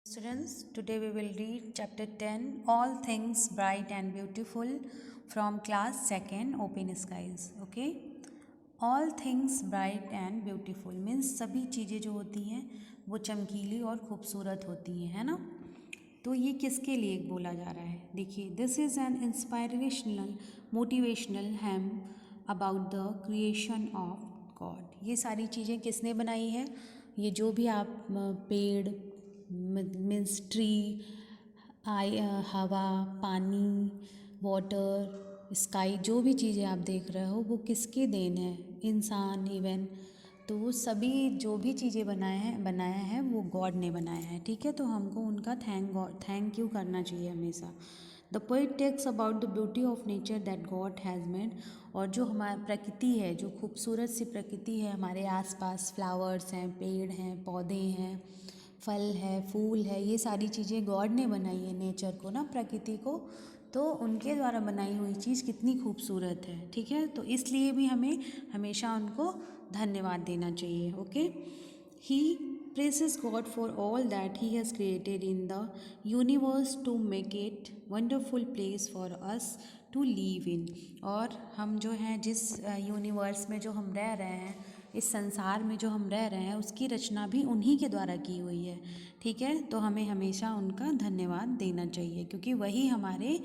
Students, today we will read chapter 10 All Things Bright and Beautiful from class 2nd Open Skies. Okay, all things bright and beautiful means सभी चीज़ें जो होती हैं वो चमकीली और खूबसूरत होती हैं, है ना। तो ये किसके लिए बोला जा रहा है, देखिए, this is an inspirational motivational ham about the creation of God. ये सारी चीज़ें किसने बनाई है, ये जो भी आप पेड़ मीन्स ट्री, हवा, पानी, वाटर, स्काई, जो भी चीज़ें आप देख रहे हो वो किसकी देन है, इंसान इवन। तो वो सभी जो भी चीज़ें बनाया है वो गॉड ने बनाया है, ठीक है। तो हमको उनका थैंक यू करना चाहिए हमेशा। The poet talks about the beauty of nature that God has made. और जो हमारी प्रकृति है, जो खूबसूरत सी प्रकृति है, हमारे आसपास फ्लावर्स हैं, पेड़ हैं, पौधे हैं, फल है, फूल है, ये सारी चीज़ें गॉड ने बनाई है, नेचर को ना, प्रकृति को। तो उनके द्वारा बनाई हुई चीज़ कितनी खूबसूरत है, ठीक है। तो इसलिए भी हमें हमेशा उनको धन्यवाद देना चाहिए। Okay, he praises God for all that he has created in the universe to make it wonderful place for us to live in. और हम जो हैं, जिस यूनिवर्स में जो हम रह रहे हैं, इस संसार में जो हम रह रहे हैं, उसकी रचना भी उन्हीं के द्वारा की हुई है, ठीक है। तो हमें हमेशा उनका धन्यवाद देना चाहिए, क्योंकि वही हमारे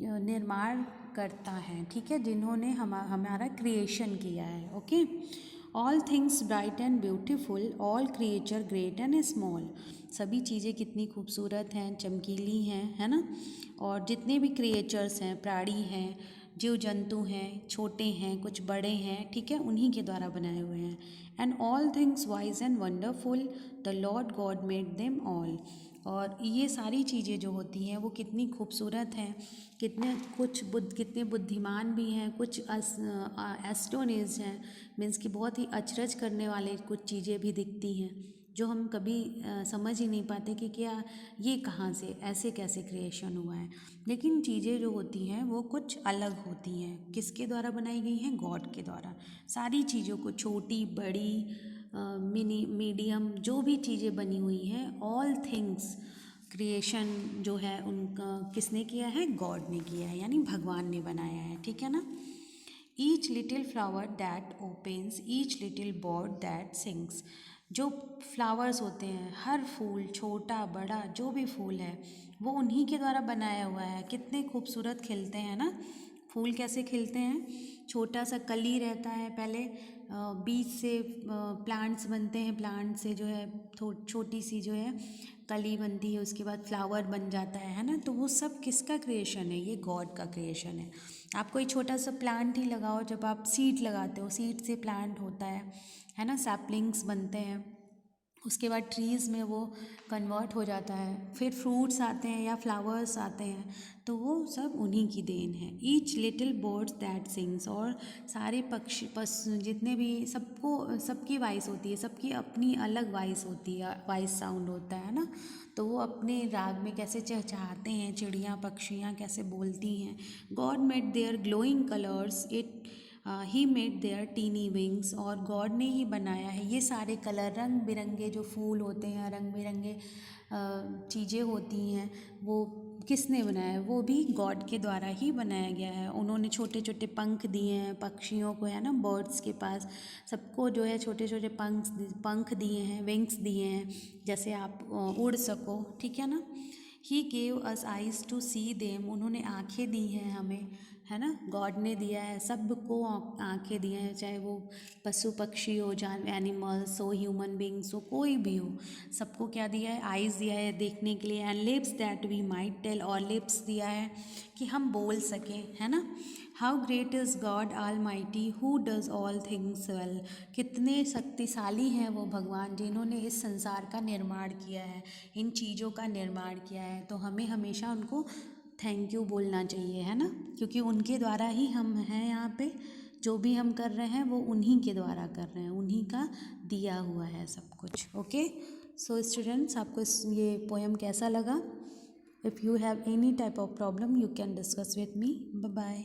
निर्माण करता है, ठीक है, जिन्होंने हमारा क्रिएशन किया है। Okay, all things bright and beautiful, all creature great and small. सभी चीज़ें कितनी खूबसूरत हैं, चमकीली हैं, है ना। और जितने भी क्रिएचर्स हैं, प्राणी हैं, जीव जंतु हैं, छोटे हैं, कुछ बड़े हैं, ठीक है, उन्हीं के द्वारा बनाए हुए हैं। And all things wise and wonderful, the Lord God made them all. और ये सारी चीज़ें जो होती हैं वो कितनी खूबसूरत हैं, कितने बुद्धिमान भी हैं, कुछ एस्टोनिज हैं, मीन्स कि बहुत ही अचरज करने वाले कुछ चीज़ें भी दिखती हैं, जो हम कभी समझ ही नहीं पाते कि क्या ये कहाँ से, ऐसे कैसे क्रिएशन हुआ है। लेकिन चीज़ें जो होती हैं वो कुछ अलग होती हैं, किसके द्वारा बनाई गई हैं, गॉड के द्वारा। सारी चीज़ों को, छोटी बड़ी मिनी मीडियम, जो भी चीज़ें बनी हुई हैं, ऑल थिंग्स क्रिएशन जो है उनका किसने किया है, गॉड ने किया है, यानी भगवान ने बनाया है, ठीक है ना। Each little flower that opens, each little bird that sings. जो फ्लावर्स होते हैं, हर फूल, छोटा बड़ा जो भी फूल है, वो उन्हीं के द्वारा बनाया हुआ है। कितने खूबसूरत खिलते हैं ना। फूल कैसे खिलते हैं, छोटा सा कली रहता है, पहले बीज से प्लांट्स बनते हैं, प्लांट से जो है छोटी सी जो है कली बनती है, उसके बाद फ्लावर बन जाता है ना। तो वो सब किसका क्रिएशन है, ये गॉड का क्रिएशन है। आप कोई छोटा सा प्लांट ही लगाओ, जब आप सीड लगाते हो, सीड से प्लांट होता है ना, सैपलिंग्स बनते हैं, उसके बाद ट्रीज़ में वो कन्वर्ट हो जाता है, फिर फ्रूट्स आते हैं या फ्लावर्स आते हैं, तो वो सब उन्हीं की देन है। Each little birds that sings. और सारे पक्षी जितने भी, सबकी वॉइस होती है, सबकी अपनी अलग वॉइस होती है, वॉइस साउंड होता है ना। तो वो अपने राग में कैसे चहचहाते हैं, चिड़ियाँ पक्षियाँ कैसे बोलती हैं। God made their glowing colours, he made their tiny wings. और गॉड ने ही बनाया है ये सारे कलर, रंग बिरंगे जो फूल होते हैं, रंग बिरंगे चीज़ें होती हैं, वो किसने बनाया है, वो भी गॉड के द्वारा ही बनाया गया है। उन्होंने छोटे छोटे पंख दिए हैं पक्षियों को, है ना, बर्ड्स के पास सबको जो है छोटे छोटे पंख दिए हैं, विंग्स दिए हैं, जैसे आप उड़ सको, ठीक है ना। He gave us eyes to see them. उन्होंने आँखें दी हैं हमें, है ना, गॉड ने दिया है सबको आँखें दी हैं, चाहे वो पशु पक्षी हो, एनिमल्स हो, ह्यूमन बींग्स हो, कोई भी हो, सबको क्या दिया है, आइज़ दिया है देखने के लिए। And lips that we might tell. और लिप्स दिया है कि हम बोल सकें, है ना। How great is God almighty who does all things well. कितने शक्तिशाली हैं वो भगवान, जिन्होंने इस संसार का निर्माण किया है, इन चीज़ों का निर्माण किया है। तो हमें हमेशा उनको थैंक यू बोलना चाहिए, है ना, क्योंकि उनके द्वारा ही हम हैं यहाँ पे। जो भी हम कर रहे हैं वो उन्हीं के द्वारा कर रहे हैं, उन्हीं का दिया हुआ है सब कुछ। ओके, सो स्टूडेंट्स, आपको ये पोएम कैसा लगा? If you have any type of problem you can discuss with me. Bye bye.